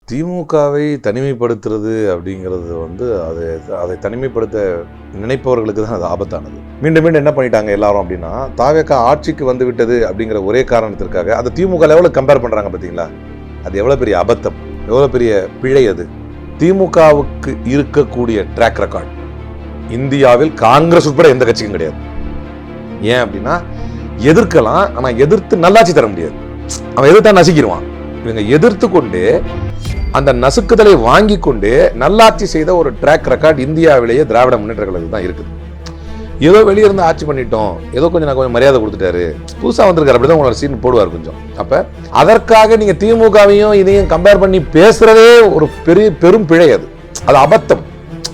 திமுகவை தனிமைப்படுத்துறது அப்படிங்கிறது அதை தனிமைப்படுத்த நினைப்பவர்களுக்கு தான் அது ஆபத்தானது. மீண்டும் மீண்டும் என்ன பண்ணிட்டாங்க எல்லாரும் அப்படின்னா, தாவேகா ஆட்சிக்கு வந்து விட்டது அப்படிங்கிற ஒரே காரணத்திற்காக அதை திமுக லெவலில் கம்பேர் பண்ணுறாங்க. பார்த்தீங்களா, அது எவ்வளோ பெரிய அபத்தம், எவ்வளோ பெரிய பிழை. அது திமுகவுக்கு இருக்கக்கூடிய ட்ராக் ரெக்கார்ட் இந்தியாவில் காங்கிரஸ் உட்பட எந்த கட்சிக்கும் கிடையாது. ஏன் அப்படின்னா, எதிர்க்கலாம், ஆனால் எதிர்த்து நல்லாட்சி தர முடியாது. அவன் எதிர்த்தா நசுக்கிடுவான். இவங்க எதிர்த்து கொண்டு அந்த நசுக்குதலை வாங்கி கொண்டு நல்லாட்சி செய்த ஒரு ட்ராக் ரெக்கார்ட் இந்தியாவிலேயே திராவிட முன்னேற்ற கழகத்துக்கு தான் இருக்குது. ஏதோ வெளியிருந்து ஆட்சி பண்ணிட்டோம், ஏதோ கொஞ்சம் மரியாதை கொடுத்துட்டாரு, புதுசாக வந்திருக்காரு, அப்படிதான் உங்களோட சீன் போடுவார் கொஞ்சம். அப்ப அதற்காக நீங்க திமுகவையும் இதையும் கம்பேர் பண்ணி பேசுறதே ஒரு பெரும் பிழை. அது அபத்தம்.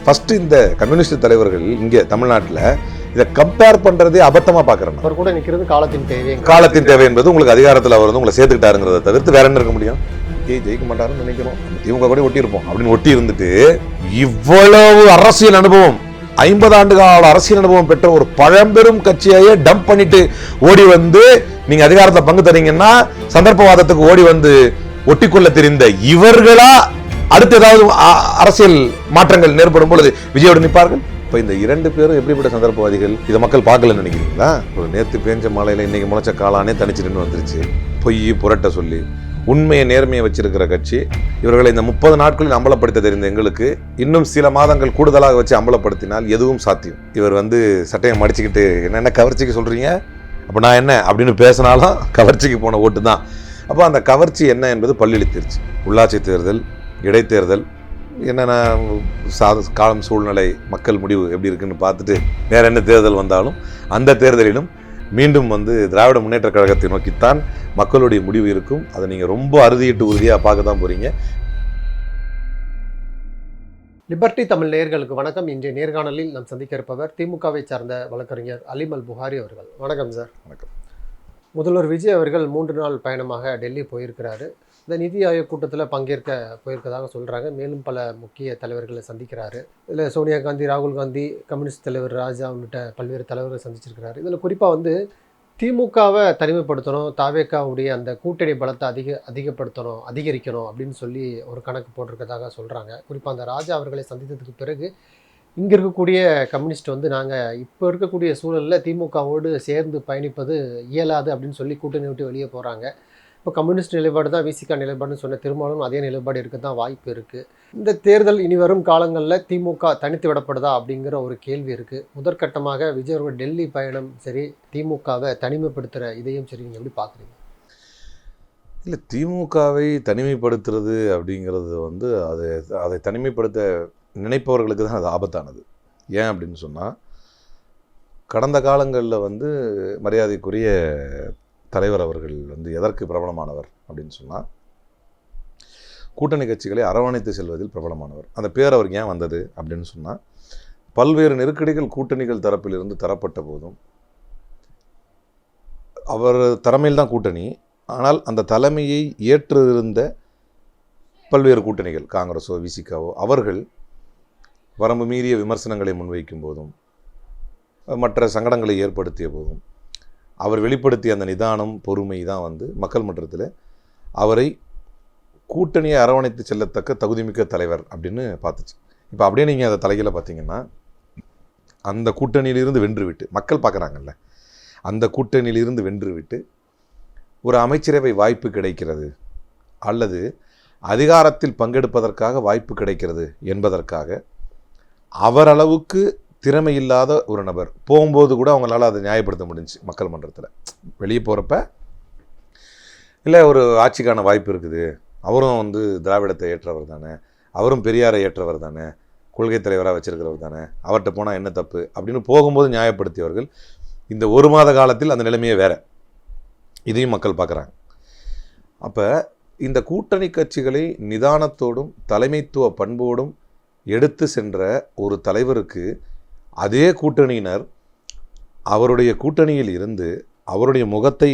ஃபர்ஸ்ட் இந்த கம்யூனிஸ்ட் தலைவர்கள் இங்க தமிழ்நாட்டில் இதை கம்பேர் பண்றதே அபத்தமா பாக்குறேன். அவர் கூட நிக்கிறது காலத்தின் தேவை என்பது உங்களுக்கு அதிகாரத்தில் அவர் உங்களை சேர்த்துக்கிட்டாருங்கிறத தவிர்த்து வேற என்ன இருக்க முடியும்? ஜெயிக்க மாட்டாருன்னு நினைக்கிறோம், திமுக கூட ஒட்டி இருப்போம் அப்படின்னு ஒட்டி இருந்துட்டு இவ்வளவு அரசியல் அனுபவம், 50 ஆண்டு கால அரசியல் அனுபவம் பெற்ற ஒரு பழம்பெரும் கட்சியையே டம்ப் பண்ணிட்டு ஓடி வந்து நீங்க அதிகாரத்தை பங்கு தரீங்கன்னா, சந்தர்ப்பவாதத்துக்கு ஓடி வந்து ஒட்டிக்கொள்ள தெரிந்த இவர்களா அடுத்து ஏதாவது அரசியல் மாற்றங்கள் ஏற்படும் பொழுது விஜயோடு நிற்பார்கள்? இப்ப இந்த 2 பேரும் எப்படிப்பட்ட சந்தர்ப்பவாதிகள், இதை மக்கள் பார்க்கலன்னு நினைக்கிறீங்களா? ஒரு நேற்று பேஞ்ச மலையில இன்னைக்கு முளைச்ச காலானே தனிச்சு நின்று வந்துருச்சு. பொய் புரட்ட சொல்லி உண்மையை நேர்மையை வச்சிருக்கிற கட்சி இவர்களை இந்த 30 நாட்களில் அம்பலப்படுத்த தெரிந்த எங்களுக்கு இன்னும் சில மாதங்கள் கூடுதலாக வச்சு அம்பலப்படுத்தினால் எதுவும் சாத்தியம். இவர் சட்டையை மடிச்சுக்கிட்டு என்ன கவர்ச்சிக்கு சொல்றீங்க, அப்ப நான் என்ன அப்படின்னு பேசினாலும் கவர்ச்சிக்கு போன ஓட்டு தான். அப்போ அந்த கவர்ச்சி என்ன என்பது பல்லிழித்திருச்சு. உள்ளாட்சி தேர்தல், இடைத்தேர்தல், என்னென்ன காலம் சூழ்நிலை மக்கள் முடிவு எப்படி இருக்குன்னு பார்த்துட்டு வேற என்ன தேர்தல் வந்தாலும் அந்த தேர்தலிலும் மீண்டும் திராவிட முன்னேற்ற கழகத்தை நோக்கித்தான் மக்களுடைய முடிவு இருக்கும். அதை நீங்க ரொம்ப அறுதியிட்டு உறுதியா பார்க்க தான் போறீங்க. லிபர்டி தமிழ் நேயர்களுக்கு வணக்கம். இன்றைய நேர்காணலில் நாம் சந்திக்க இருப்பவர் திமுகவை சார்ந்த வழக்கறிஞர் அலிம் அல் புகாரி அவர்கள். வணக்கம் சார். வணக்கம். முதல்வர் விஜய் அவர்கள் 3 நாள் பயணமாக டெல்லி போயிருக்கிறாரு. இந்த நிதி ஆயோக் கூட்டத்தில் பங்கேற்க போயிருக்கதாக சொல்கிறாங்க. மேலும் பல முக்கிய தலைவர்களை சந்திக்கிறாரு. இதில் சோனியா காந்தி, ராகுல் காந்தி, கம்யூனிஸ்ட் தலைவர் ராஜா உள்ளிட்ட பல்வேறு தலைவர்களை சந்திச்சிருக்கிறாரு. இதில் குறிப்பாக திமுகவை தனிமைப்படுத்தணும், தாவேகாவுடைய அந்த கூட்டணி பலத்தை அதிகரிக்கணும் அப்படின்னு சொல்லி ஒரு கணக்கு போட்டிருக்கதாக சொல்கிறாங்க. குறிப்பாக அந்த ராஜா அவர்களை சந்தித்ததுக்கு பிறகு இங்கே இருக்கக்கூடிய கம்யூனிஸ்ட் நாங்கள் இப்போ இருக்கக்கூடிய சூழலில் திமுகவோடு சேர்ந்து பயணிப்பது இயலாது அப்படின்னு சொல்லி கூட்டணி விட்டு வெளியே போகிறாங்க. இப்போ கம்யூனிஸ்ட் நிலைப்பாடு தான் விசிகா நிலைப்பாடுன்னு சொன்ன திருமாவளவன் அதே நிலைப்பாடு இருக்க தான் வாய்ப்பு இருக்குது. இந்த தேர்தல் இனி வரும் காலங்களில் திமுக தனித்து விடப்படுதா அப்படிங்கிற ஒரு கேள்வி இருக்குது. முதற்கட்டமாக விஜய் அவர்கள் டெல்லி பயணம் சரி, திமுகவை தனிமைப்படுத்துகிற இதையும் சரி, நீங்கள் எப்படி பார்க்குறீங்க? இல்லை, திமுகவை தனிமைப்படுத்துறது அப்படிங்கிறது அதை தனிமைப்படுத்த நினைப்பவர்களுக்கு தான் அது ஆபத்தானது. ஏன் அப்படின்னு சொன்னால், கடந்த காலங்களில் மரியாதைக்குரிய தலைவர் அவர்கள் எதற்கு பிரபலமானவர் அப்படின்னு சொன்னால், கூட்டணி கட்சிகளை அரவணைத்து செல்வதில் பிரபலமானவர். அந்த பேர் அவருக்கு ஏன் வந்தது அப்படின்னு சொன்னால், பல்வேறு நெருக்கடிகள் கூட்டணிகள் தரப்பிலிருந்து தரப்பட்ட போதும் அவர் தலைமையில் தான் கூட்டணி, ஆனால் அந்த தலைமையை ஏற்றிருந்த பல்வேறு கூட்டணிகள், காங்கிரஸோ விசிகாவோ, அவர்கள் வரம்பு மீறிய விமர்சனங்களை முன்வைக்கும் போதும் மற்ற சங்கடங்களை ஏற்படுத்திய போதும் அவர் வெளிப்படுத்திய அந்த நிதானம், பொறுமை தான் மக்கள் மன்றத்தில் அவரை கூட்டணியை அரவணைத்து செல்லத்தக்க தகுதிமிக்க தலைவர் அப்படின்னு பார்த்துச்சு. இப்போ அப்படியே நீங்கள் அதை தலைகீழ பார்த்தீங்கன்னா, அந்த கூட்டணியிலிருந்து வென்றுவிட்டு மக்கள் பார்க்குறாங்கல்ல, அந்த கூட்டணியிலிருந்து வென்றுவிட்டு ஒரு அமைச்சரவை வாய்ப்பு கிடைக்கிறது அல்லது அதிகாரத்தில் பங்கெடுப்பதற்காக வாய்ப்பு கிடைக்கிறது என்பதற்காக அவரளவுக்கு திறமை இல்லாத ஒரு நபர் போகும்போது கூட அவங்களால அதை நியாயப்படுத்த முடிஞ்சு மக்கள் மன்றத்தில். வெளியே போகிறப்ப இல்லை, ஒரு ஆட்சிக்கான வாய்ப்பு இருக்குது, அவரும் திராவிடத்தை ஏற்றவர் தானே, அவரும் பெரியாரை ஏற்றவர் தானே, கொள்கை தலைவராக வச்சிருக்கிறவர் தானே, அவர்கிட்ட போனால் என்ன தப்பு அப்படின்னு போகும்போது நியாயப்படுத்தியவர்கள் இந்த 1 மாத காலத்தில் அந்த நிலைமையே வேற. இதையும் மக்கள் பார்க்குறாங்க. அப்போ இந்த கூட்டணி கட்சிகளை நிதானத்தோடும் தலைமைத்துவ பண்போடும் எடுத்து சென்ற ஒரு தலைவருக்கு அதே கூட்டணியினர் அவருடைய கூட்டணியில் இருந்து அவருடைய முகத்தை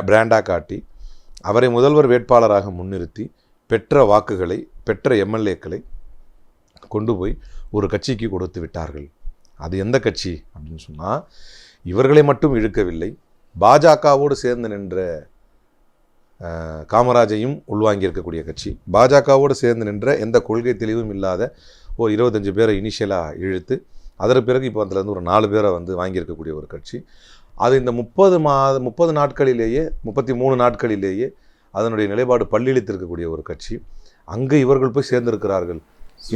பிராண்டாக காட்டி அவரை முதல்வர் வேட்பாளராக முன்னிறுத்தி பெற்ற வாக்குகளை, பெற்ற எம்எல்ஏக்களை கொண்டு போய் ஒரு கட்சிக்கு கொடுத்து விட்டார்கள். அது எந்த கட்சி அப்படின்னு சொன்னால், இவர்களை மட்டும் இழுக்கவில்லை, பாஜகவோடு சேர்ந்து நின்ற காமராஜையும் உள்வாங்கி இருக்கக்கூடிய கட்சி. பாஜகவோடு சேர்ந்து நின்ற எந்த கொள்கை தெளிவும் இல்லாத ஒரு 25 பேரை இனிஷியலாக இழுத்து அதற்கு பிறகு இப்போ அதுலேருந்து ஒரு 4 பேரை வந்து வாங்கியிருக்கக்கூடிய ஒரு கட்சி. அது இந்த 30 நாட்களிலேயே 33 நாட்களிலேயே அதனுடைய நிலைப்பாடு பல்லிழித்திருக்கக்கூடிய ஒரு கட்சி. அங்கே இவர்கள் போய் சேர்ந்திருக்கிறார்கள்.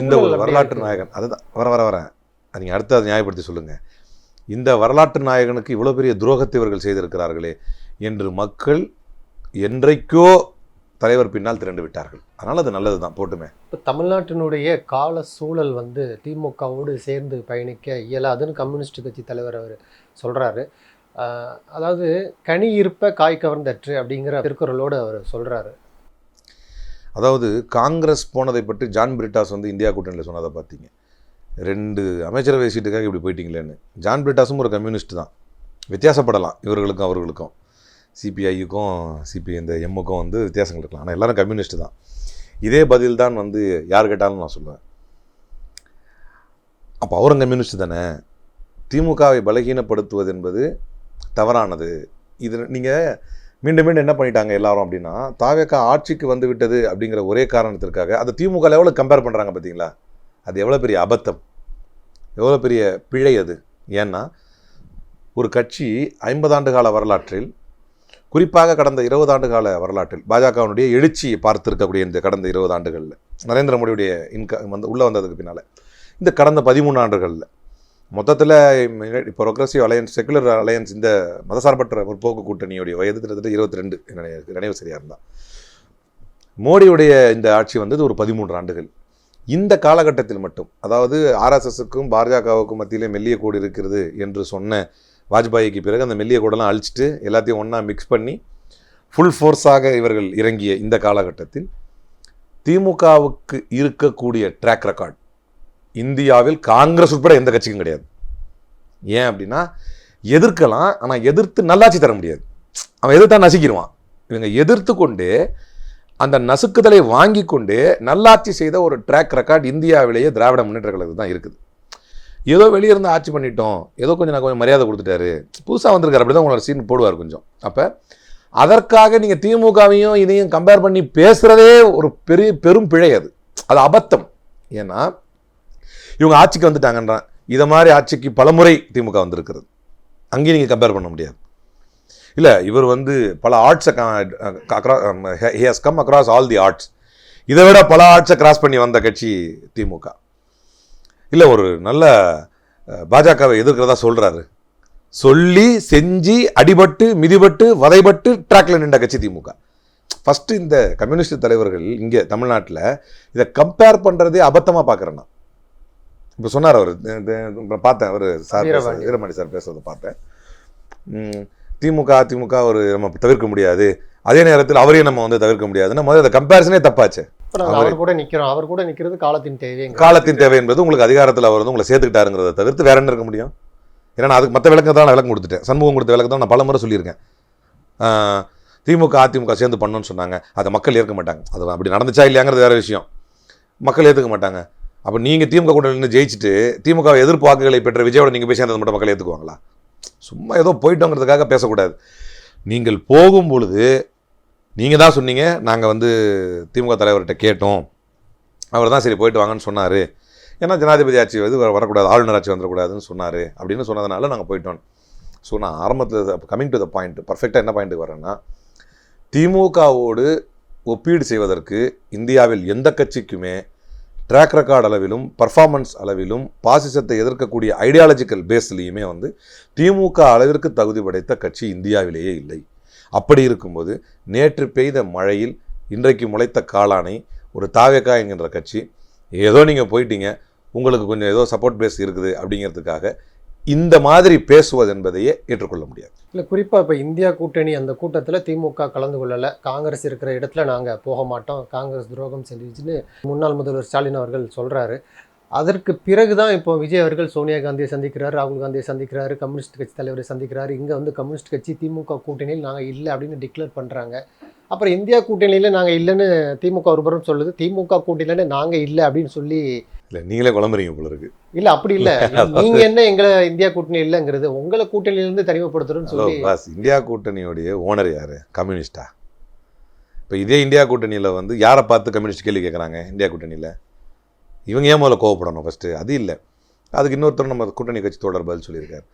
இந்த ஒரு வரலாற்று நாயகன், அதுதான் வரேன், நீங்கள் அடுத்து அதை நியாயப்படுத்தி சொல்லுங்கள். இந்த வரலாற்று நாயகனுக்கு இவ்வளோ பெரிய துரோகத்தை இவர்கள் செய்திருக்கிறார்களே என்று மக்கள் என்றைக்கோ தலைவர் பின்னால் திரண்டு விட்டார்கள். அதனால் அது நல்லது தான், போட்டுமே. இப்போ தமிழ்நாட்டினுடைய கால சூழல் வந்து திமுகவோடு சேர்ந்து பயணிக்க இயலாதுன்னு கம்யூனிஸ்ட் கட்சி தலைவர் அவர் சொல்கிறாரு. அதாவது கனி இருப்ப காய் கவர்ந்தற்று அப்படிங்கிற திருக்குறளோடு அவர் சொல்கிறாரு. அதாவது காங்கிரஸ் போனதை பற்றி ஜான் பிரிட்டாஸ் வந்து இந்தியா கூட்டணியில் சொன்னதை பார்த்தீங்க. 2 அமைச்சரவை சீட்டுக்காக இப்படி போயிட்டீங்களேன்னு. ஜான் பிரிட்டாஸும் ஒரு கம்யூனிஸ்ட் தான். வித்தியாசப்படலாம் இவர்களுக்கும் அவர்களுக்கும், சிபிஐக்கும் இந்த எம்முக்கும் வந்து வித்தியாசங்கள் இருக்கலாம். ஆனால் எல்லாரும் கம்யூனிஸ்ட் தான். இதே பதில் தான் வந்து யார் கேட்டாலும் நான் சொல்லுவேன். அப்போ அவரும் கம்யூனிஸ்ட் தானே. திமுகவை பலகீனப்படுத்துவது என்பது தவறானது. இது நீங்கள் மீண்டும் என்ன பண்ணிட்டாங்க எல்லாரும் அப்படின்னா, தாவேகா ஆட்சிக்கு வந்து விட்டது அப்படிங்கிற ஒரே காரணத்திற்காக அதை திமுக லெவலுக்கு கம்பேர் பண்ணுறாங்க. பார்த்தீங்களா, அது எவ்வளோ பெரிய அபத்தம், எவ்வளோ பெரிய பிழை அது. ஏன்னா ஒரு கட்சி 50 ஆண்டு கால வரலாற்றில், குறிப்பாக கடந்த 20 ஆண்டு கால வரலாற்றில் பாஜகவினுடைய எழுச்சியை பார்த்துருக்கக்கூடிய இந்த கடந்த 20 ஆண்டுகளில், நரேந்திர மோடியுடைய உள்ளே வந்ததுக்கு பின்னால் இந்த கடந்த 13 ஆண்டுகளில் மொத்தத்தில் இப்போ ப்ரோக்ரஸிவ் அலையன்ஸ், செக்குலர் அலையன்ஸ், இந்த மதசார்பற்ற முற்போக்கு கூட்டணியுடைய வயது கிட்டத்தட்ட 22 நினைவு சரியாக இருந்தால். மோடியுடைய இந்த ஆட்சி வந்தது ஒரு 13 ஆண்டுகள். இந்த காலகட்டத்தில் மட்டும், அதாவது ஆர்எஸ்எஸ்க்கும் பாஜகவுக்கும் மத்தியிலே மெல்லிய கோடு இருக்கிறது என்று சொன்ன வாஜ்பாய்க்கு பிறகு அந்த மெல்லிய கோடெல்லாம் அழிச்சிட்டு எல்லாத்தையும் ஒன்றா மிக்ஸ் பண்ணி ஃபுல் ஃபோர்ஸாக இவர்கள் இறங்கிய இந்த காலகட்டத்தில் திமுகவுக்கு இருக்கக்கூடிய ட்ராக் ரெக்கார்ட் இந்தியாவில் காங்கிரஸ் உட்பட எந்த கட்சிக்கும் கிடையாது. ஏன் அப்படின்னா, எதிர்க்கலாம், ஆனால் எதிர்த்து நல்லாட்சி தர முடியாது. அவன் எதிர்த்தா நசுக்கிடுவான். இவங்க எதிர்த்து கொண்டு அந்த நசுக்குதலை வாங்கி கொண்டு நல்லாட்சி செய்த ஒரு ட்ராக் ரெக்கார்ட் இந்தியாவிலேயே திராவிட முன்னேற்ற கழகத்துக்கு தான் இருக்குது. ஏதோ வெளியே இருந்து ஆட்சி பண்ணிட்டோம், ஏதோ கொஞ்சம் மரியாதை கொடுத்துட்டாரு, புதுசாக வந்திருக்காரு, அப்படி தான் உங்களோட சீன் போடுவார் கொஞ்சம். அப்போ அதற்காக நீங்கள் திமுகவையும் இதையும் கம்பேர் பண்ணி பேசுகிறதே ஒரு பெரும் பிழை. அது அபத்தம். ஏன்னா இவங்க ஆட்சிக்கு வந்துட்டாங்கன்றான். இதை மாதிரி ஆட்சிக்கு பலமுறை திமுக வந்திருக்கிறது. அங்கேயும் நீங்கள் கம்பேர் பண்ண முடியாது. இல்லை, இவர் வந்து பல ஆர்ட்ஸை he has come across all the arts. இதை விட பல ஆர்ட்ஸை கிராஸ் பண்ணி வந்த கட்சி திமுக. இல்லை, ஒரு நல்ல பாஜகவை எதிர்க்கிறதா சொல்கிறாரு, சொல்லி செஞ்சு அடிபட்டு மிதிபட்டு வதைபட்டு ட்ராக்ல நின்ற கட்சி திமுக. ஃபஸ்ட்டு இந்த கம்யூனிஸ்ட் தலைவர்கள் இங்கே தமிழ்நாட்டில் இதை கம்பேர் பண்ணுறதே அபத்தமாக பார்க்குறேன்னா. இப்போ சொன்னார் அவர், பார்த்தேன், அவர் சார் வீரமணி சார் பேசுறதை பார்த்தேன். திமுக அதிமுக ஒரு நம்ம தவிர்க்க முடியாது, அதே நேரத்தில் அவரையும் நம்ம வந்து தவிர்க்க முடியாதுன்னா முதல்ல அந்த கம்பேரிசனே தப்பாச்சு. அவர் கூட நிற்கிறது காலத்தின் தேவை என்பது உங்களுக்கு அதிகாரத்தில் அவர் வந்து உங்களை சேர்த்துக்கிட்டாருங்கிறத தவிர்த்து வேற என்ன இருக்க முடியும்? ஏன்னா அதுக்கு மற்ற விளக்கம் நான் விளக்கம் கொடுத்துட்டேன். சண்முகம் கொடுத்த விளக்கம் தான் நான் பல முறை சொல்லியிருக்கேன். திமுக அதிமுக சேர்ந்து பண்ணணும்னு சொன்னாங்க, அதை மக்கள் ஏற்க மாட்டாங்க. அது அப்படி நடந்துச்சா இல்லையாங்கிறது வேற விஷயம். மக்கள் ஏற்றுக்க மாட்டாங்க. அப்போ நீங்கள் திமுக கூட்டணியில் ஜெயிச்சுட்டு திமுக எதிர்ப்பு வாக்குகளை பெற்ற விஜயோட நீங்கள் போய் சேர்ந்தது மட்டும் மக்கள் ஏற்றுக்குவாங்களா? சும்மா ஏதோ போயிட்டோங்கிறதுக்காக பேசக்கூடாது. நீங்கள் போகும் பொழுது நீங்கள் தான் சொன்னீங்க, நாங்கள் வந்து திமுக தலைவர்கிட்ட கேட்டோம், அவர் தான் சரி போயிட்டு வாங்கன்னு சொன்னார், ஏன்னா ஜனாதிபதி ஆட்சி வந்து வரக்கூடாது, ஆளுநர் ஆட்சி வந்துடக்கூடாதுன்னு சொன்னார் அப்படின்னு சொன்னதுனால நாங்கள் போயிட்டோம். ஸோ நான் ஆரம்பத்தில் கமிங் டு த பாயிண்ட், பர்ஃபெக்டாக என்ன பாயிண்ட்டுக்கு வரேன்னா, திமுகவோடு ஒப்பீடு செய்வதற்கு இந்தியாவில் எந்த கட்சிக்குமே ட்ராக் ரெக்கார்ட் அளவிலும் பர்ஃபார்மன்ஸ் அளவிலும் பாசிசத்தை எதிர்க்கக்கூடிய ஐடியாலஜிக்கல் பேஸ்லேயுமே வந்து திமுக அளவிற்கு தகுதி படைத்த கட்சி இந்தியாவிலேயே இல்லை. அப்படி இருக்கும்போது நேற்று பெய்த மழையில் இன்றைக்கு முளைத்த காளானை ஒரு தாவேகா என்கின்ற கட்சி, ஏதோ நீங்கள் போயிட்டீங்க, உங்களுக்கு கொஞ்சம் ஏதோ சப்போர்ட் பேஸ் இருக்குது அப்படிங்கிறதுக்காக இந்த மாதிரி பேசுவது என்பதையே ஏற்றுக்கொள்ள முடியாது. இல்லை, குறிப்பாக இப்போ இந்தியா கூட்டணி அந்த கூட்டத்தில் திமுக கலந்து கொள்ளலை, காங்கிரஸ் இருக்கிற இடத்துல நாங்கள் போக மாட்டோம், காங்கிரஸ் துரோகம் செஞ்சுன்னு முன்னாள் முதல்வர் ஸ்டாலின் அவர்கள் சொல்கிறாரு. அதற்கு பிறகு தான் இப்போ விஜய் அவர்கள் சோனியா காந்தியை சந்திக்கிறார், ராகுல் காந்தியை சந்திக்கிறாரு, கம்யூனிஸ்ட் கட்சி தலைவரை சந்திக்கிறாரு. இங்கே வந்து கம்யூனிஸ்ட் கட்சி திமுக கூட்டணியில் நாங்கள் இல்லை அப்படின்னு டிக்ளேர் பண்ணுறாங்க. அப்புறம் இந்தியா கூட்டணியில் நாங்கள் இல்லைன்னு திமுக ஒரு புறம் சொல்லுது, திமுக கூட்டணியில் நாங்கள் இல்லை அப்படின்னு சொல்லி. இல்லை, நீங்களே குழம்புறீங்க போல இருக்கு. இல்லை, அப்படி இல்லை, நீங்கள் என்ன எங்களை இந்தியா கூட்டணி இல்லைங்கிறது, உங்களை கூட்டணியிலேருந்து தனிமைப்படுத்துறோன்னு சொல்லி. பாஸ், இந்தியா கூட்டணியோடைய ஓனர் யார்? கம்யூனிஸ்டா? இப்போ இதே இந்தியா கூட்டணியில் வந்து யாரை பார்த்து கம்யூனிஸ்ட் கேள்வி கேட்குறாங்க? இந்தியா கூட்டணியில் இவங்க ஏன் முதல்ல கோவப்படணும் ஃபஸ்ட்டு? அது இல்லை, அதுக்கு இன்னொருத்தர் நம்ம கூட்டணி கட்சி தொடர் பதில் சொல்லியிருக்காரு.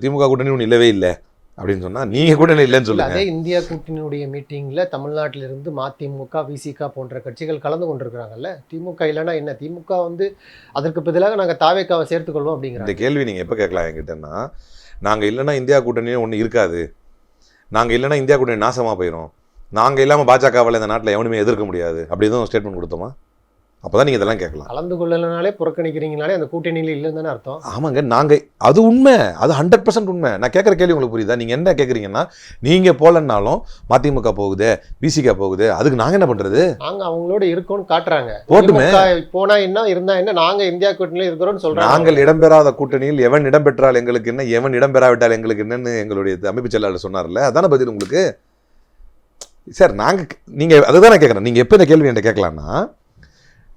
திமுக கூட்டணி ஒன்று இல்லவே இல்லை அப்படின்னு சொன்னால் நீங்கள் கூட்டணி இல்லைன்னு சொல்லுங்கள். அதே இந்தியா கூட்டணியுடைய மீட்டிங்கில் தமிழ்நாட்டிலிருந்து மதிமுக, விசிக போன்ற கட்சிகள் கலந்து கொண்டிருக்கிறாங்கல்ல. திமுக இல்லைன்னா என்ன, திமுக வந்து அதற்கு பதிலாக நாங்கள் தாவேக்காவை சேர்த்துக்கொள்வோம் அப்படிங்கிற இந்த கேள்வி நீங்கள் எப்போ கேட்கலாம் என்கிட்டன்னா, நாங்கள் இல்லைன்னா இந்தியா கூட்டணியே ஒன்று இருக்காது, நாங்கள் இல்லைன்னா இந்தியா கூட்டணி நாசமாக போயிடும், நாங்கள் இல்லாமல் பாஜகவால் இந்த நாட்டில் எவனுமே எதிர்க்க முடியாது அப்படி எதுவும் ஸ்டேட்மெண்ட் கொடுத்தோமா? அப்போ தான் நீங்கள் இதெல்லாம் கேட்கலாம். கலந்து கொள்ளனாலே புறக்கணிக்கிறீங்கனாலே அந்த கூட்டணியில் இல்லைன்னு தானே அர்த்தம். ஆமாங்க, நாங்கள் அது உண்மை, அது 100% உண்மை. நான் கேட்குற கேள்வி உங்களுக்கு புரியுதா? நீங்கள் என்ன கேட்குறீங்கன்னா, நீங்கள் போகலன்னாலும் மதிமுக போகுது, விசிக போகுது, அதுக்கு நாங்கள் என்ன பண்ணுறது? நாங்கள் அவங்களோட இருக்கோம்னு காட்டுறாங்க. போட்டுமே, போனால் என்ன இருந்தா என்ன, நாங்கள் இந்தியா கூட்டணியில் இருக்கிறோம்னு சொல்கிறாங்க. நாங்கள் இடம்பெறாத கூட்டணியில் எவன் இடம்பெற்றால் எங்களுக்கு என்ன, எவன் இடம்பெறாவிட்டால் எங்களுக்கு என்னன்னு எங்களுடைய அமைப்பு செயலாளர் சொன்னார்ல, அதான பதில் உங்களுக்கு. சார் நீங்கள் அதுதான் நான் கேட்குறேன். நீங்கள் எப்போ இந்த கேள்வி என்கிட்ட கேட்கலான்னா,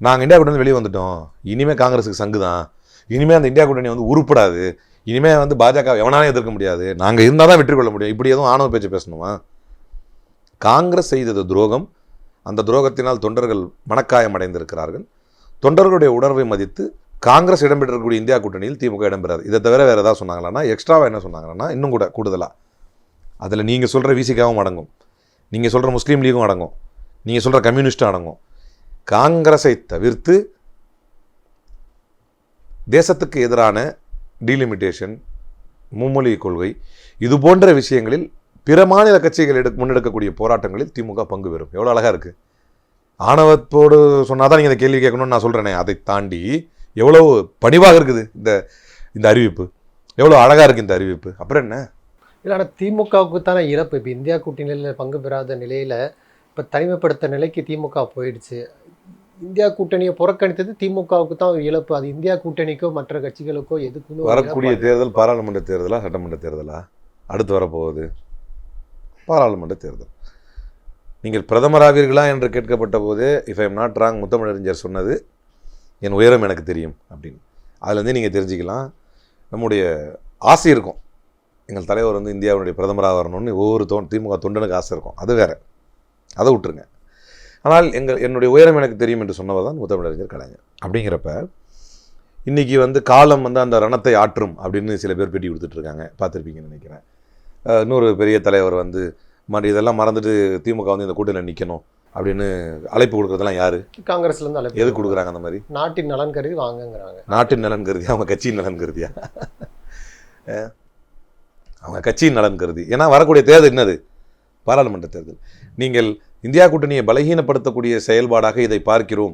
நாங்கள் இந்தியா கூட்டணி வெளியே வந்துட்டோம், இனிமேல் காங்கிரஸுக்கு சங்கு தான், இனிமேல் அந்த இந்தியா கூட்டணி வந்து உருப்படாது, இனிமேல் வந்து பாஜக எவனாலும் எதிர்க்க முடியாது, நாங்கள் இருந்தால் தான் வெற்றி கொள்ள முடியும், இப்படி எதுவும் ஆணவ பேச்சு பேசணுமா? காங்கிரஸ் செய்தது துரோகம், அந்த துரோகத்தினால் தொண்டர்கள் மனக்காயம் அடைந்திருக்கிறார்கள். தொண்டர்களுடைய உணர்வை மதித்து காங்கிரஸ் இடம்பெற்றக்கூடிய இந்தியா கூட்டணியில் திமுக இடம்பெறாது. இதை தவிர வேறு ஏதாவது சொன்னாங்களான்னா, எக்ஸ்ட்ராவாக என்ன சொன்னாங்கன்னா, இன்னும் கூட கூடுதலாக அதில் நீங்கள் சொல்கிற விசிகாவும் அடங்கும், நீங்கள் சொல்கிற முஸ்லீம் லீகும் அடங்கும், நீங்கள் சொல்கிற கம்யூனிஸ்ட்டும் அடங்கும். காங்கிரஸை தவிர்த்து தேசத்துக்கு எதிரான டீலிமிட்டேஷன், மும்மொழி கொள்கை, இது போன்ற விஷயங்களில் பிற மாநில கட்சிகள் முன்னெடுக்கக்கூடிய போராட்டங்களில் திமுக பங்கு பெறும். எவ்வளோ அழகாக இருக்குது. ஆணவத்தோடு சொன்னால் தான் நீங்கள் இந்த கேள்வி கேட்கணும்னு நான் சொல்கிறேனே, அதை தாண்டி எவ்வளோ பணிவாக இருக்குது இந்த அறிவிப்பு, எவ்வளோ அழகாக இருக்குது இந்த அறிவிப்பு. அப்புறம் என்ன இல்லை, ஆனால் திமுகவுக்கு தானே இழப்பு. இப்போ இந்தியா கூட்டணியில் பங்கு பெறாத நிலையில் இப்போ தனிமைப்படுத்த நிலைக்கு திமுக போயிடுச்சு. இந்தியா கூட்டணியை புறக்கணித்தது திமுகவுக்கு தான் ஒரு இழப்பு. அது இந்தியா கூட்டணிக்கோ மற்ற கட்சிகளுக்கோ எதுக்குமே. வரக்கூடிய தேர்தல் பாராளுமன்ற தேர்தலா சட்டமன்ற தேர்தலா? அடுத்து வரப்போகுது பாராளுமன்ற தேர்தல். நீங்கள் பிரதமராவீர்களா என்று கேட்கப்பட்ட போது, if I am not wrong, முத்தமிழறிஞர் சொன்னது என் உயரம் எனக்கு தெரியும் அப்படின்னு. அதுலேருந்தே நீங்கள் தெரிஞ்சுக்கலாம், நம்முடைய ஆசை இருக்கும், எங்கள் தலைவர் வந்து இந்தியாவுடைய பிரதமராக வரணும்னு ஒவ்வொரு திமுக தொண்டனுக்கு ஆசை இருக்கும். அது வேறு, அதை விட்டுருங்க. ஆனால் என்னுடைய உயரம் எனக்கு தெரியும் என்று சொன்னவர் தான் முத்தமிழறிஞர் கலைஞர். அப்படிங்கிறப்ப இன்றைக்கி வந்து காலம் வந்து அந்த ரணத்தை ஆற்றும் அப்படின்னு சில பேர் பேட்டி கொடுத்துட்ருக்காங்க, பார்த்துருப்பீங்கன்னு நினைக்கிறேன். இன்னொரு பெரிய தலைவர் வந்து இதெல்லாம் மறந்துட்டு திமுக வந்து இந்த கூட்டணியில் நிற்கணும் அப்படின்னு அழைப்பு கொடுக்குறதெல்லாம் யார்? காங்கிரஸ்லேருந்து அழைப்பு. எதுக்கு கொடுக்குறாங்க அந்த மாதிரி? நாட்டின் நலன் கருதி வாங்குங்கிறாங்க. நாட்டின் நலன் கருதி, அவங்க கட்சியின் நலன் கருதியா? அவங்க கட்சியின் நலன் கருதி. ஏன்னா வரக்கூடிய தேர்தல் என்னது? பாராளுமன்ற தேர்தல். நீங்கள் இந்தியா கூட்டணியை பலகீனப்படுத்தக்கூடிய செயல்பாடாக இதை பார்க்கிறோம்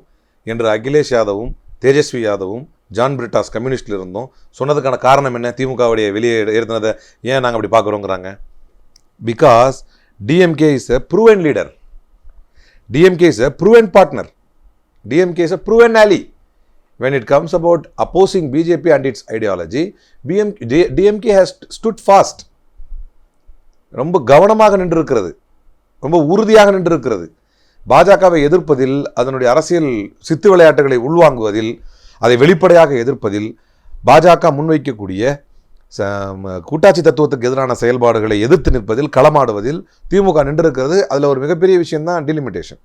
என்று அகிலேஷ் யாதவும் தேஜஸ்வி யாதவும் ஜான் பிரிட்டாஸ் கம்யூனிஸ்டில் இருந்தோம் சொன்னதுக்கான காரணம் என்ன? திமுகவுடைய வெளியே ஏறினதை ஏன் நாங்கள் அப்படி பார்க்குறோங்கிறாங்க. Because DMK is a proven leader, DMK is a proven partner, DMK is a proven ally. When it comes about opposing BJP and its ideology, DMK has stood fast. ரொம்ப கவனமாக நின்றிருக்கிறது, ரொம்ப உறுதியாக நின்றிருக்கிறது. பாஜகவை எதிர்ப்பதில், அதனுடைய அரசியல் சித்து விளையாட்டுகளை உள்வாங்குவதில், அதை வெளிப்படையாக எதிர்ப்பதில், பாஜக முன்வைக்கக்கூடிய கூட்டாட்சி தத்துவத்துக்கு எதிரான செயல்பாடுகளை எதிர்த்து நிற்பதில், களமாடுவதில் திமுக நின்றிருக்கிறது. அதில் ஒரு மிகப்பெரிய விஷயம்தான் டீலிமிட்டேஷன்.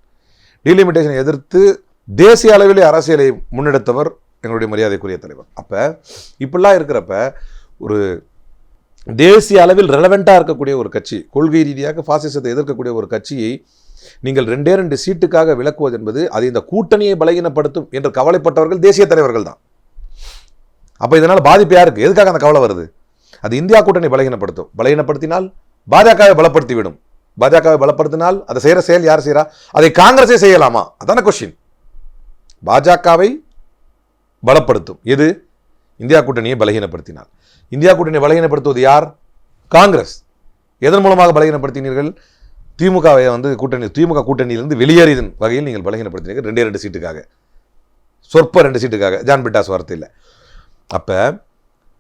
டீலிமிட்டேஷனை எதிர்த்து தேசிய அளவிலே அரசியலை முன்னெடுத்தவர் எங்களுடைய மரியாதைக்குரிய தலைவர். அப்போ இப்படிலாம் இருக்கிறப்ப ஒரு தேசிய அளவில் ரெலவெண்ட்டாக இருக்கக்கூடிய ஒரு கட்சி, கொள்கை ரீதியாக பாசிசத்தை எதிர்க்கக்கூடிய ஒரு கட்சியை நீங்கள் 2 சீட்டுக்காக விலக்குவது என்பது அது இந்த கூட்டணியை பலகீனப்படுத்தும் என்று கவலைப்பட்டவர்கள் தேசிய தலைவர்கள் தான். அப்போ இதனால் பாதிப்பு யாருக்கு? எதுக்காக அந்த கவலை வருது? அது இந்தியா கூட்டணி பலகீனப்படுத்தும். பலகீனப்படுத்தினால் பாஜகவை பலப்படுத்திவிடும். பாஜகவை பலப்படுத்தினால் அதை செய்கிற செயல் யார் செய்கிறா? அதை காங்கிரஸே செய்யலாமா? அதான கொஸ்டின். பாஜகவை பலப்படுத்தும் எது? இந்தியா கூட்டணியை பலகீனப்படுத்தினார். இந்தியா கூட்டணியை பலகீனப்படுத்துவது யார்? காங்கிரஸ். எதன் மூலமாக பலகீனப்படுத்தினீர்கள்? திமுகவை வந்து திமுக கூட்டணியிலிருந்து வெளியேறியதன் வகையில் நீங்கள் பலகீனப்படுத்தினீர்கள். 2 சீட்டுக்காக, சொற்ப 2 சீட்டுக்காக, ஜான் பிரிட்டாஸ் வார்த்தையில். அப்போ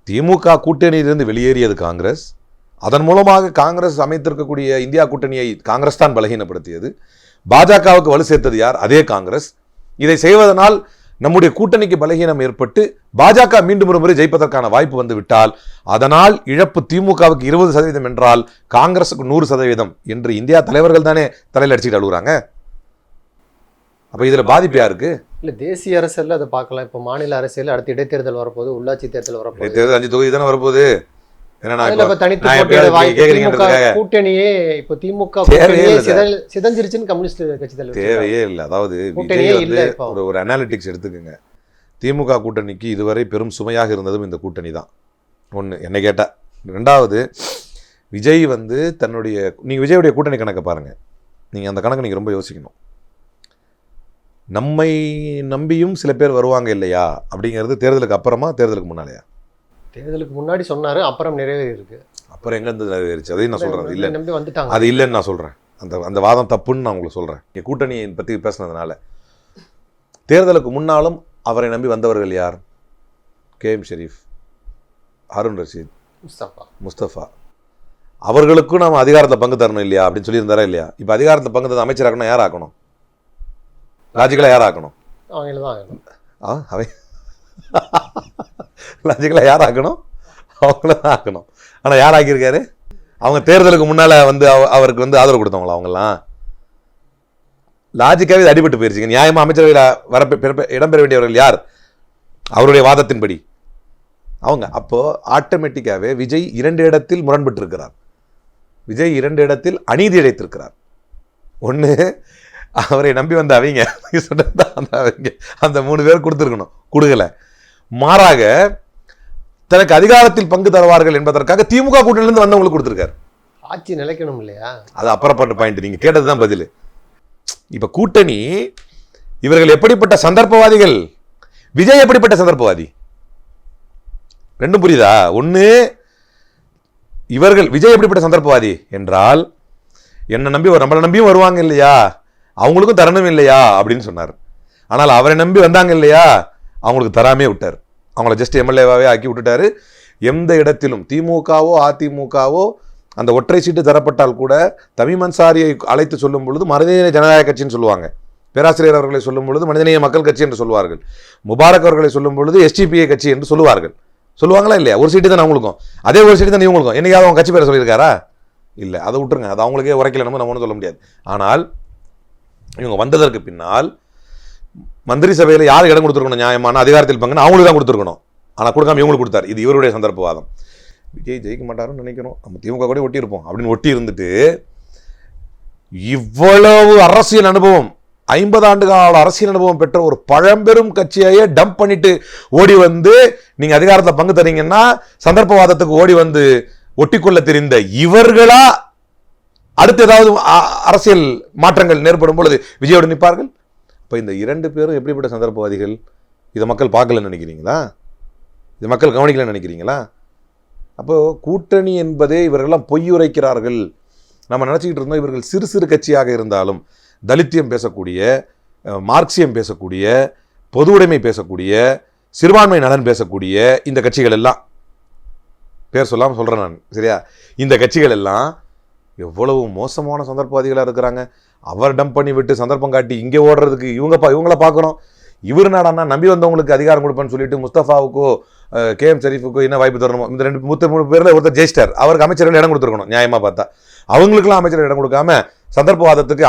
திமுக கூட்டணியிலிருந்து வெளியேறியது காங்கிரஸ். அதன் மூலமாக காங்கிரஸ் அமைத்திருக்கக்கூடிய இந்தியா கூட்டணியை காங்கிரஸ் தான் பலகீனப்படுத்தியது. பாஜகவுக்கு வலு சேர்த்தது யார்? அதே காங்கிரஸ். இதை செய்வதனால் நம்முடைய கூட்டணிக்கு பலகீனம் ஏற்பட்டு பாஜக மீண்டும் ஒரு முறை ஜெயிப்பதற்கான வாய்ப்பு வந்து விட்டால் அதனால் இழப்பு திமுகவுக்கு 20% என்றால் காங்கிரசுக்கு 100% என்று இந்தியா தலைவர்கள் தானே தலையில் அடிச்சுட்டு அழுகுறாங்க. அப்ப இதுல பாதிப்பு யாருக்கு? இல்லை, தேசிய அரசியலில் அதை பார்க்கலாம். இப்போ மாநில அரசியல் அடுத்து இடைத்தேர்தல் வரப்போகுது, உள்ளாட்சி தேர்தல் வரப்போகுது. தேர்தல் 5 தொகுதி தானே வரப்போகுது. கூட்டணியே இப்போ திமுக சிதஞ்சிருச்சுன்னு கம்யூனிஸ்ட் கட்சி தலைவர் தேவையே இல்லை. அதாவது விஜய் வந்து ஒரு அனாலிட்டிக்ஸ் எடுத்துக்கோங்க. திமுக கூட்டணிக்கு இதுவரை பெரும் சுமையாக இருந்ததும் இந்த கூட்டணி தான். ஒன்று என்னை கேட்டா. ரெண்டாவது, விஜய் வந்து தன்னுடைய நீங்கள் விஜயுடைய கூட்டணி கணக்கை பாருங்கள். நீங்கள் அந்த கணக்கை நீங்கள் ரொம்ப யோசிக்கணும். நம்மை நம்பியும் சில பேர் வருவாங்க இல்லையா அப்படிங்கிறது தேர்தலுக்கு அப்புறமா தேர்தலுக்கு முன்னாலேயா? தேர்தலுக்கு முன்னாடி சொன்னாரு, அப்புறம் நிறைவேறி இருக்கு. அப்புறம் எங்கேருந்து நிறைவேறிச்சு? அதையும் நான் சொல்கிறேன். இல்லை, நம்பி வந்துட்டாங்க. அது இல்லைன்னு நான் சொல்கிறேன். அந்த வாதம் தப்புன்னு நான் உங்களுக்கு சொல்கிறேன். என் கூட்டணியை பற்றி பேசுனதுனால தேர்தலுக்கு முன்னாலும் அவரை நம்பி வந்தவர்கள் யார்? KM ஷெரீஃப், ஹாரூன் ரஷீத், முஸ்தபா. அவர்களுக்கும் நாம் அதிகாரத்தில் பங்கு தரணும் இல்லையா அப்படின்னு சொல்லியிருந்தாரா இல்லையா? இப்போ அதிகாரத்தில் பங்கு தந்து அமைச்சராக்கணும், யார் ஆக்கணும்? லாஜிக்கலாக யார் ஆக்கணும்? அவன் லாஜிக்கலாக யார் ஆக்கணும்? அவங்கள தான் ஆக்கணும். ஆனால் யார் ஆக்கியிருக்காரு? அவங்க தேர்தலுக்கு முன்னால் வந்து அவருக்கு வந்து ஆதரவு கொடுத்தவங்களா? அவங்கெல்லாம் லாஜிக்காகவே இது அடிபட்டு போயிருச்சுங்க. நியாயமாக அமைச்சரவையில் இடம்பெற வேண்டியவர்கள் யார்? அவருடைய வாதத்தின்படி அவங்க. அப்போது ஆட்டோமேட்டிக்காகவே விஜய் 2 இடத்தில் முரண்பட்டு இருக்கிறார். விஜய் 2 இடத்தில் அநீதி இழைத்திருக்கிறார். ஒன்று, அவரை நம்பி வந்த அவங்க அந்த 3 பேர் கொடுத்துருக்கணும், கொடுக்கல. மாறாக தனக்கு அதிகாரத்தில் பங்கு தருவார்கள் என்பதற்காக திமுக கூட்டணியிலிருந்து வந்தவங்களுக்கு கொடுத்துருக்காரு. ஆட்சி நிலைக்கணும் இல்லையா? அது அப்புறப்பட்ட பாயிண்ட். நீங்க கேட்டதுதான் பதில். இப்ப கூட்டணி இவர்கள் எப்படிப்பட்ட சந்தர்ப்பவாதிகள், விஜய் எப்படிப்பட்ட சந்தர்ப்பவாதி? ரெண்டும் புரியுதா? ஒன்று, இவர்கள் விஜய் எப்படிப்பட்ட சந்தர்ப்பவாதி என்றால் என்னை நம்பி நம்மளை நம்பியும் வருவாங்க இல்லையா, அவங்களுக்கும் தரணும் இல்லையா அப்படின்னு சொன்னார். ஆனால் அவரை நம்பி வந்தாங்க இல்லையா, அவங்களுக்கு தராமே விட்டார். அவங்கள ஜஸ்ட் எம்எல்ஏவாகவே ஆக்கி விட்டுட்டாரு. எந்த இடத்திலும் திமுகவோ அதிமுகவோ அந்த ஒற்றை சீட்டு தரப்பட்டால் கூட தமீம் அன்சாரியை அழைத்து சொல்லும் பொழுது மனிதநேய ஜனநாயக கட்சின்னு சொல்லுவாங்க. பேராசிரியர் அவர்களை சொல்லும் பொழுது மனிதநேய மக்கள் கட்சி என்று சொல்வார்கள். முபாரக் அவர்களை சொல்லும் பொழுது SDPI கட்சி என்று சொல்லுவார்கள். சொல்லுவாங்களா இல்லையா? ஒரு சீட்டு தான் அவங்களுக்கும், அதே ஒரு சீட்டு தான் இவங்களுக்கும். என்னைக்காவது அவங்க கட்சி பேரை சொல்லியிருக்காரா? இல்லை. அதை விட்டுருங்க, அது அவங்களுக்கே உரைக்கல, நம்ம ஒன்றும் சொல்ல முடியாது. ஆனால் இவங்க வந்ததற்கு பின்னால் மந்திரி சபையில் யார் இடம் கொடுத்துருக்கணும்? நியாயமான அதிகாரத்தில் பங்குன்னு அவங்களுக்கு தான் கொடுத்துருக்கணும். ஆனால் கொடுக்காம இவங்களுக்கு கொடுத்தாரு. இது இவருடைய சந்தர்ப்பவாதம். விஜய் ஜெயிக்க மாட்டாருன்னு நினைக்கிறோம், நம்ம திமுக கூட ஒட்டி இருப்போம் அப்படின்னு ஒட்டி இருந்துட்டு இவ்வளவு அரசியல் அனுபவம், 50 ஆண்டு கால அரசியல் அனுபவம் பெற்ற ஒரு பழம்பெரும் கட்சியையே டம்ப் பண்ணிட்டு ஓடி வந்து நீங்க அதிகாரத்தில் பங்கு தரீங்கன்னா சந்தர்ப்பவாதத்துக்கு ஓடி வந்து ஒட்டிக்கொள்ள தெரிந்த இவர்களா அடுத்து ஏதாவது அரசியல் மாற்றங்கள் ஏற்படும் பொழுது விஜயோடு நிற்பார்கள்? இப்போ இந்த 2 பேரும் எப்படிப்பட்ட சந்தர்ப்பவாதிகள்? இதை மக்கள் பார்க்கலன்னு நினைக்கிறீங்களா? இதை மக்கள் கவனிக்கலன்னு நினைக்கிறீங்களா? அப்போ கூட்டணி என்பதே இவர்கள்லாம் பொய் உரைக்கிறார்கள். நம்ம நினச்சிக்கிட்டு இருந்தோம் இவர்கள் சிறு சிறு கட்சியாக இருந்தாலும் தலித்தியம் பேசக்கூடிய, மார்க்சியம் பேசக்கூடிய, பொது உடைமை பேசக்கூடிய, சிறுபான்மை நலன் பேசக்கூடிய இந்த கட்சிகள் எல்லாம், பேர் சொல்லாமல் சொல்கிறேன் நான், சரியா? இந்த கட்சிகள் எல்லாம் எவ்வளவு மோசமான சந்தர்ப்பவாதிகளாக இருக்கிறாங்க. அவர் டம்ப் பண்ணி விட்டு சந்தர்ப்பம் காட்டி இங்கே ஓடுறதுக்கு இவங்கள பார்க்குறோம். இவர் நாடானா நம்பி வந்தவங்களுக்கு அதிகாரம் கொடுப்பேன்னு சொல்லிட்டு முஸ்தபாவுக்கோ KM ஷெரீஃபுக்கோ என்ன வாய்ப்பு தரணுமோ, இந்த 3 பேரில் ஒருத்தர் ஜெயிஸ்டர், அவருக்கு அமைச்சர்கள் இடம் கொடுத்துருக்கணும். நியாயமாக பார்த்தா அவங்களுக்குலாம் அமைச்சர்கள் இடம் கொடுக்காம சந்தர்ப்பவாதத்துக்கு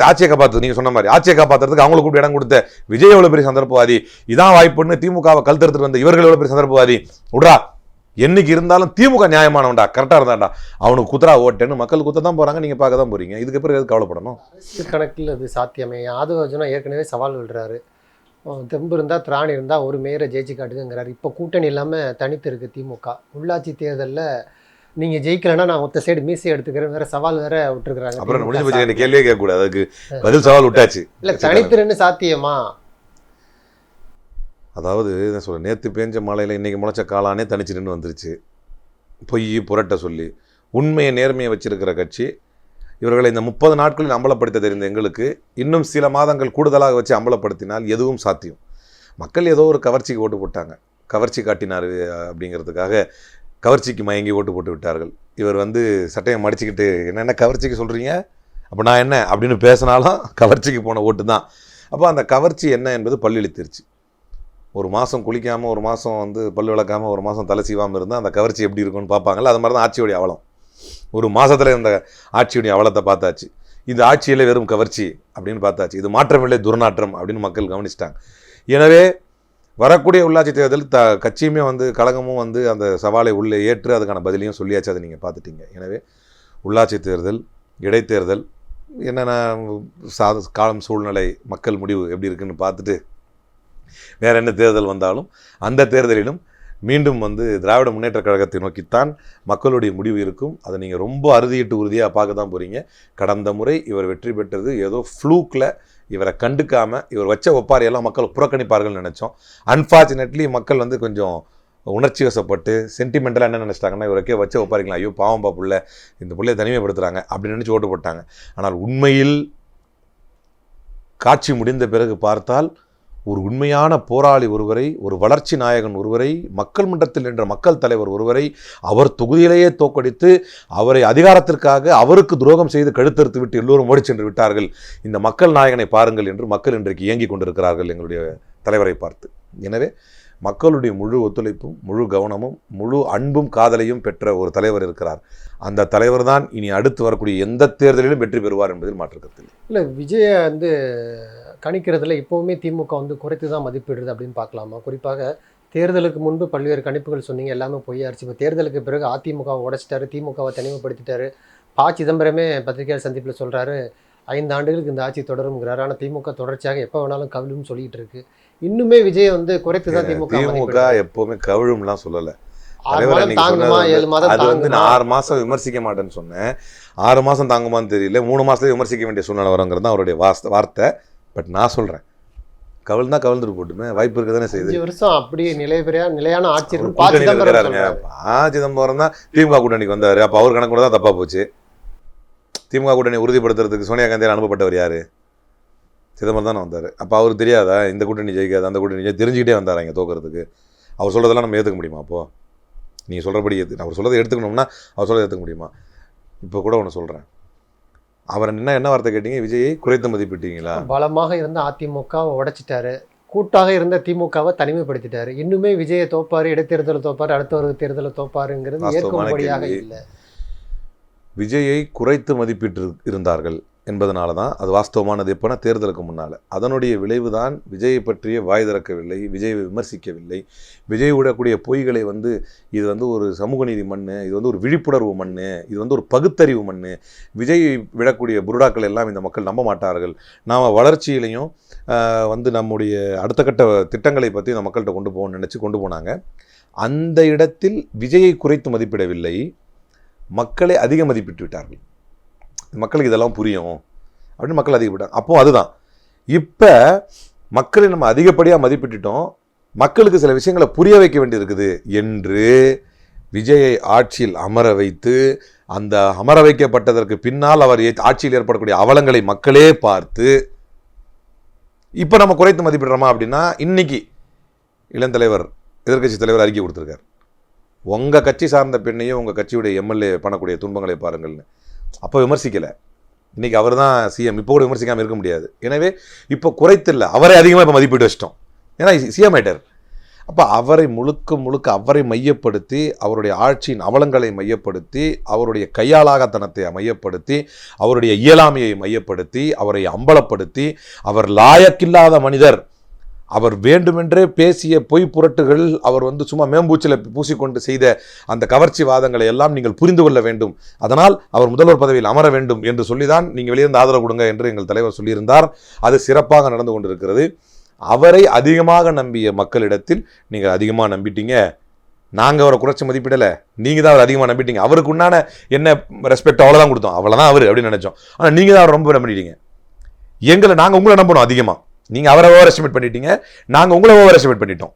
ஆட்சியை காப்பாற்று, நீங்கள் சொன்ன மாதிரி ஆட்சியை காப்பாற்றுறதுக்கு அவங்களுக்கு கூட இடம் கொடுத்த விஜய் எவ்வளோ பெரிய சந்தர்ப்பவாதி, இதான் வாய்ப்புன்னு திமுகவை கழுத்தெடுத்துட்டு வந்த இவர்கள் எவ்வளோ பெரிய சந்தர்ப்பவாதி. விட்றா, என்னைக்கு இருந்தாலும் திமுக நியாயமானவன்டா, கரெக்டாக இருந்தாண்டா, அவனுக்கு குத்துறா ஓட்டேன்னு மக்கள் குத்த தான் போகிறாங்க, நீங்கள் பார்க்க தான் போகிறீங்க. இதுக்கு பிறகு எது கவலைப்படணும்? கணக்கில் அது சாத்தியமே. ஆதவர்ஜுனா ஏற்கனவே சவால் விடுறாரு, தெம்பு இருந்தால் திராணி இருந்தால் ஒரு மேயரை ஜெயிச்சு காட்டுங்கிறாரு. இப்போ கூட்டணி இல்லாமல் தனித்து இருக்குது திமுக. உள்ளாட்சி தேர்தலில் நீங்கள் ஜெயிக்கலைன்னா நான் ஒத்த சைடு மீசை எடுத்துக்கிறேன் வேற சவால் வேற விட்டுருக்குறாங்க. அப்புறம் முடிஞ்சு போச்சு, கேள்வியே கேட்கக்கூடாது, அதுக்கு பதில் சவால் விட்டாச்சு. இல்லை, தனித்திருன்னு சாத்தியமா? அதாவது என்ன சொல்ல, நேற்று பேஞ்ச மழையில் இன்றைக்கி முளைச்ச காளானே தனிச்சு நின்று வந்துருச்சு. பொய் புரட்ட சொல்லி உண்மையை நேர்மையை வச்சிருக்கிற கட்சி இவர்களை இந்த 30 நாட்களில் அம்பலப்படுத்த தெரிந்த எங்களுக்கு இன்னும் சில மாதங்கள் கூடுதலாக வச்சு அம்பலப்படுத்தினால் எதுவும் சாத்தியம். மக்கள் ஏதோ ஒரு கவர்ச்சிக்கு ஓட்டு போட்டாங்க, கவர்ச்சி காட்டினார் அப்படிங்கிறதுக்காக கவர்ச்சிக்கு மயங்கி ஓட்டு போட்டு விட்டார்கள். இவர் வந்து சட்டையை மடிச்சுக்கிட்டு என்னென்ன கவர்ச்சிக்கு சொல்கிறீங்க, அப்போ நான் என்ன அப்படின்னு பேசினாலும் கவர்ச்சிக்கு போன ஓட்டு தான். அப்போ அந்த கவர்ச்சி என்ன என்பது பல்லிழித்திருச்சு. ஒரு மாதம் குளிக்காமல், ஒரு மாதம் வந்து பல் விளக்காமல், ஒரு மாதம் தலை சீவாமல் இருந்தால் அந்த கவர்ச்சி எப்படி இருக்குன்னு பார்ப்பாங்கல்ல, அது மாதிரி தான் ஆட்சியுடைய அவலம். ஒரு மாதத்தில் இந்த ஆட்சியுடைய அவலத்தை பார்த்தாச்சு. இந்த ஆட்சியில் வெறும் கவர்ச்சி அப்படின்னு பார்த்தாச்சு. இது மாற்றமில்லை துர்நாற்றம் அப்படின்னு மக்கள் கவனிச்சிட்டாங்க. எனவே வரக்கூடிய உள்ளாட்சி தேர்தல் கட்சியுமே வந்து கழகமும் வந்து அந்த சவாலை உள்ளே ஏற்று அதுக்கான பதிலையும் சொல்லியாச்சு. அதை நீங்கள் பார்த்துட்டீங்க. எனவே உள்ளாட்சி தேர்தல், இடைத்தேர்தல் என்னென்ன காலம், சூழ்நிலை, மக்கள் முடிவு எப்படி இருக்குன்னு பார்த்துட்டு வேறு என்ன தேர்தல் வந்தாலும் அந்த தேர்தலிலும் மீண்டும் வந்து திராவிட முன்னேற்ற கழகத்தை நோக்கித்தான் மக்களுடைய முடிவு இருக்கும். அதை நீங்கள் ரொம்ப அறுதியிட்டு உறுதியாக பார்க்க தான் போகிறீங்க. கடந்த முறை இவர் வெற்றி பெற்றது ஏதோ ஃப்ளூக்கில் இவரை கண்டுக்காமல் இவர் வச்ச ஒப்பாரியெல்லாம் மக்கள் புறக்கணிப்பார்கள்னு நினச்சோம். அன்ஃபார்ச்சுனேட்லி மக்கள் வந்து கொஞ்சம் உணர்ச்சி வசப்பட்டு சென்டிமெண்டலாக என்ன நினச்சிட்டாங்கன்னா, இவருக்கே வச்ச ஒப்பாரிக்கலாம், ஐயோ பாவம்பா புள்ள, இந்த பிள்ளையை தனிமைப்படுத்துகிறாங்க அப்படின்னு நினச்சி ஓட்டு போட்டாங்க. ஆனால் உண்மையில் காட்சி முடிந்த பிறகு பார்த்தால் ஒரு உண்மையான போராளி ஒருவரை, ஒரு வளர்ச்சி நாயகன் ஒருவரை, மக்கள் மன்றத்தில் நின்ற மக்கள் தலைவர் ஒருவரை அவர் தொகுதியிலேயே தோற்கடித்து அவரை அதிகாரத்திற்காக அவருக்கு துரோகம் செய்து கழுத்தறுத்து விட்டு எல்லோரும் ஓடி சென்று விட்டார்கள். இந்த மக்கள் நாயகனை பாருங்கள் என்று மக்கள் இன்றைக்கு இயங்கிக் கொண்டிருக்கிறார்கள் எங்களுடைய தலைவரை பார்த்து. எனவே மக்களுடைய முழு ஒத்துழைப்பும், முழு கவனமும், முழு அன்பும் காதலையும் பெற்ற ஒரு தலைவர் இருக்கிறார். அந்த தலைவர் தான் இனி அடுத்து வரக்கூடிய எந்த தேர்தலிலும் வெற்றி பெறுவார் என்பதில் மாற்றுக்கருத்து இல்லை. விஜயை வந்து கணிக்கிறதுல இப்போவுமே திமுக வந்து குறைத்து தான் மதிப்பிடுறது அப்படின்னு பார்க்கலாமா? குறிப்பாக தேர்தலுக்கு முன்பு பல்வேறு கணிப்புகள் சொன்னீங்க, எல்லாமே பொய்யாச்சு. இப்போ தேர்தலுக்கு பிறகு அதிமுகவை உடைச்சிட்டாரு, திமுகவை தனிமைப்படுத்திட்டாரு. ப. சிதம்பரமே பத்திரிகையாளர் சந்திப்பில் சொல்கிறாரு, 5 ஆண்டுகளுக்கு இந்த ஆட்சி தொடருங்கிறாரு. ஆனால் திமுக தொடர்ச்சியாக எப்போ வேணாலும் கவிழும் சொல்லிட்டு இருக்கு. இன்னுமே விஜய் வந்து குறைத்து தான் திமுக எப்பவுமே கவிழும்லாம் சொல்லலை. அது வந்து நான் 6 மாதம் விமர்சிக்க மாட்டேன்னு சொன்னேன். 6 மாதம் தாங்குமான்னு தெரியல, 3 மாதத்துல விமர்சிக்க வேண்டிய சூழ்நிலை வருங்கிறது தான் அவருடைய வார்த்தை. பட் நான் சொல்கிறேன், கவிழ்னா கவிழ்ந்துட்டு போட்டுமே, வாய்ப்பு இருக்க தானே செய்யுது. 5 வருஷம் அப்படியே நிலையான ஆட்சி இருக்கிறாருங்க. சிதம்பரம் தான் திமுக கூட்டணிக்கு வந்தார். அப்போ அவர் கணக்கு கூட தான் தப்பாக போச்சு. திமுக கூட்டணி உறுதிப்படுத்துறதுக்கு சோனியா காந்தியால் அனுப்பப்பட்டவர் யார்? சிதம்பரம் தானே வந்தார். அப்போ அவருக்கு தெரியாதா இந்த கூட்டணி ஜெயிக்காது, அந்த கூட்டணி தெரிஞ்சுக்கிட்டே வந்தார் இங்கே தோக்கிறதுக்கு? அவர் சொல்கிறதெல்லாம் நம்ம ஏற்றுக்க முடியுமா? அப்போது நீ சொல்கிறபடி அவர் சொல்கிறத எடுத்துக்கணும்னா அவர் சொல்கிறத ஏற்றுக்க முடியுமா? இப்போ கூட ஒன்று சொல்கிறேன், அவர் என்ன வார்த்தை கேட்டீங்க? விஜயை குறைத்து மதிப்பிட்டீங்களா? பலமாக இருந்த அதிமுகவை உடைச்சிட்டாரு, கூட்டாக இருந்த திமுகவை தனிமைப்படுத்திட்டாரு. இன்னுமே விஜயை தோப்பாரு, இடைத்தேர்தலில் தோப்பாரு, அடுத்த ஒரு தேர்தலில் தோப்பாருங்கிறது ஏற்கும்படியாக இல்லை. விஜயை குறைத்து மதிப்பிட்டு இருந்தார்கள் என்பதனால தான் அது வாஸ்தவமானது. எப்போனா தேர்தலுக்கு முன்னால் அதனுடைய விளைவு தான் விஜயை பற்றிய வாய் திறக்கவில்லை, விஜயை விமர்சிக்கவில்லை. விஜய் விடக்கூடிய பொய்களை வந்து இது வந்து ஒரு சமூக நீதி மண், இது வந்து ஒரு விழிப்புணர்வு மண், இது வந்து ஒரு பகுத்தறிவு மண், விஜய் விடக்கூடிய புருடாக்கள் எல்லாம் இந்த மக்கள் நம்ப மாட்டார்கள். நாம் வளர்ச்சியிலையும் வந்து நம்முடைய அடுத்த கட்ட திட்டங்களை பற்றி இந்த மக்கள்கிட்ட கொண்டு போகணும்னு நினச்சி கொண்டு போனாங்க. அந்த இடத்தில் விஜயை குறைத்து மதிப்பிடவில்லை, மக்களை அதிக மதிப்பிட்டு விட்டார்கள். மக்களுக்கு இதெல்லாம் புரியும் அப்படின்னு மக்கள் அதிகப்பட்டாங்க. அப்போது அதுதான் இப்போ மக்களை நம்ம அதிகப்படியாக மதிப்பிட்டுட்டோம், மக்களுக்கு சில விஷயங்களை புரிய வைக்க வேண்டியிருக்குது என்று விஜயை ஆட்சியில் அமர வைத்து, அந்த அமர வைக்கப்பட்டதற்கு பின்னால் அவர் ஆட்சியில் ஏற்படக்கூடிய அவலங்களை மக்களே பார்த்து இப்போ நம்ம குறைத்து மதிப்பிடுறோமா அப்படின்னா, இன்னைக்கு இளந்தலைவர் எதிர்க்கட்சி தலைவர் அறிக்கை கொடுத்துருக்கார், உங்கள் கட்சி சார்ந்த பெண்ணையும் உங்கள் கட்சியுடைய எம்எல்ஏ பண்ணக்கூடிய துன்பங்களை பாருங்கள்னு. அப்போ விமர்சிக்கலை, இன்றைக்கி அவர் தான் சிஎம், இப்போ கூட விமர்சிக்காமல் இருக்க முடியாது. எனவே இப்போ குறைத்தில்லை, அவரை அதிகமாக இப்போ மதிப்பிட்டு வச்சிட்டோம், ஏன்னா சிஎம் ஆயிட்டார். அப்போ அவரை முழுக்க அவரை மையப்படுத்தி, அவருடைய ஆட்சியின் அவலங்களை மையப்படுத்தி, அவருடைய கையாளாகத்தனத்தை மையப்படுத்தி, அவருடைய இயலாமையை மையப்படுத்தி, அவரை அம்பலப்படுத்தி, அவர் லாயக்கில்லாத மனிதர், அவர் வேண்டுமென்றே பேசிய பொய் புரட்டுகள், அவர் வந்து சும்மா மேம்பூச்சில் பூசிக்கொண்டு செய்த அந்த கவர்ச்சி வாதங்களை எல்லாம் நீங்கள் புரிந்து கொள்ள வேண்டும், அதனால் அவர் முதல்வர் பதவியில் அமர வேண்டும் என்று சொல்லிதான் நீங்கள் வெளியிருந்து ஆதரவு கொடுங்க என்று எங்கள் தலைவர் சொல்லியிருந்தார். அது சிறப்பாக நடந்து கொண்டிருக்கிறது. அவரை அதிகமாக நம்பிய மக்களிடத்தில் நீங்கள் அதிகமாக நம்பிட்டீங்க. நாங்கள் அவரை குறைச்சி மதிப்பிடலை, நீங்கள் தான் அவர் அதிகமாக நம்பிட்டீங்க. அவருக்கு உண்டான என்ன ரெஸ்பெக்ட் அவ்வளோதான் கொடுத்தோம், அவ்வளோதான் அவர் அப்படின்னு நினச்சோம். ஆனால் நீங்கள் தான் அவர் ரொம்ப நம்பிட்டீங்க. நாங்கள் உங்களை நம்பணும் அதிகமாக. நீங்கள் அவரை ஓவர் எஸ்டிமேட் பண்ணிட்டீங்க, நாங்கள் உங்களை ஓவர் எஸ்டிமேட் பண்ணிட்டோம்.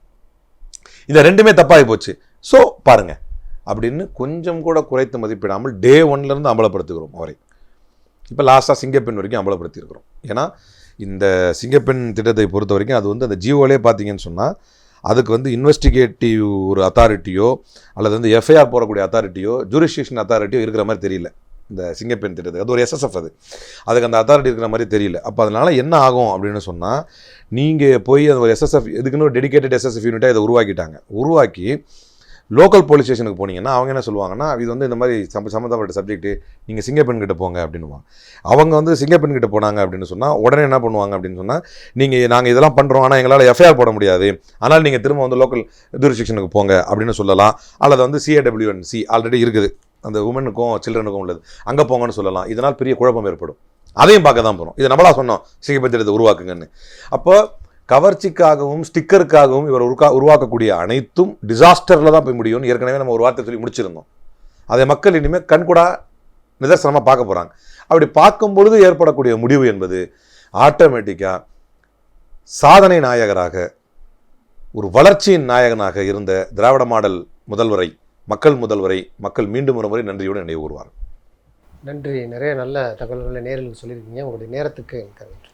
இந்த ரெண்டுமே தப்பாகி போச்சு. ஸோ பாருங்கள் அப்படின்னு கொஞ்சம் கூட குறைத்து மதிப்பிடாமல் டே 1லேருந்து அம்பலப்படுத்துகிறோம் அவரை. இப்போ லாஸ்ட்டாக சிங்கப்பெண் வரைக்கும் அம்பலப்படுத்தியிருக்கிறோம். ஏன்னா இந்த சிங்கப்பெண் திட்டத்தை பொறுத்த வரைக்கும் அது வந்து அந்த ஜியோலே பார்த்தீங்கன்னு சொன்னால் அதுக்கு வந்து இன்வெஸ்டிகேட்டிவ் ஒரு அத்தாரிட்டியோ அல்லது வந்து எஃப்ஐஆர் போடக்கூடிய அத்தாரிட்டியோ ஜூரிஸ்டிக்ஷன் அத்தாரிட்டியோ இருக்கிற மாதிரி தெரியல. இந்த சிங்கப்பெண் திட்டத்துக்கு. அது ஒரு எஸ்எஸ்எஃப், அதுக்கு அந்த அத்தாரிட்டி இருக்கிற மாதிரி தெரியல. அப்போ அதனால் என்ன ஆகும் அப்படின்னு சொன்னால், நீங்கள் போய் அது ஒரு எஸ்எஸ்எஃப் இதுக்குன்னு ஒரு டெடிகேட்டட் எஸ்எஸ்எஃப் யூனிட்டாக இதை உருவாக்கி லோக்கல் போலீஸ் ஸ்டேஷனுக்கு போனீங்கன்னா அவங்க என்ன சொல்லுவாங்கன்னா, இது வந்து இந்த மாதிரி சம்மந்தப்பட்ட சப்ஜெக்ட்டு, நீங்கள் சிங்கப்பெண் கிட்ட போங்க அப்படின்னுவாங்க. அவங்க வந்து சிங்கப்பெண் கிட்ட போனாங்க அப்படின்னு சொன்னால் உடனே என்ன பண்ணுவாங்க அப்படின்னு சொன்னால், நாங்கள் இதெல்லாம் பண்ணுறோம், ஆனால் எங்களால் எஃப்ஐஆர் போட முடியாது, ஆனால் நீங்கள் திரும்ப வந்து லோக்கல் ஜூரிஸ்டிக்ஷனுக்கு போங்க அப்படின்னு சொல்லலாம். அல்லது வந்து CAWNC ஆல்ரெடி இருக்குது, அந்த உமனுக்கும் சில்ட்ரனுக்கும் உள்ளது, அங்கே போங்கன்னு சொல்லலாம். இதனால் பெரிய குழப்பம் ஏற்படும். அதையும் பார்க்க தான் போகிறோம். இதை நம்மளா சொன்னோம் சிங்கப்பெண் திட்டத்தை உருவாக்குங்கன்னு. அப்போ கவர்ச்சிக்காகவும் ஸ்டிக்கருக்காகவும் இவர் உருவாக்கக்கூடிய அனைத்தும் டிசாஸ்டரில் தான் போய் முடியும்னு ஏற்கனவே நம்ம ஒரு வார்த்தை சொல்லி முடிச்சிருந்தோம். அதை மக்கள் இனிமேல் கண்கூடா நிதர்சனமாக பார்க்க போகிறாங்க. அப்படி பார்க்கும் பொழுது ஏற்படக்கூடிய முடிவு என்பது ஆட்டோமேட்டிக்காக சாதனை நாயகராக, ஒரு வளர்ச்சியின் நாயகனாக இருந்த திராவிட மாடல் முதல்வரை, மக்கள் மீண்டும் ஒரு முறை நன்றியோடு நினைவு கூறுவார். நன்றி. நிறைய நல்ல தகவல்களை நேரில் சொல்லியிருக்கீங்க. உங்களுடைய நேரத்துக்கு நன்றி.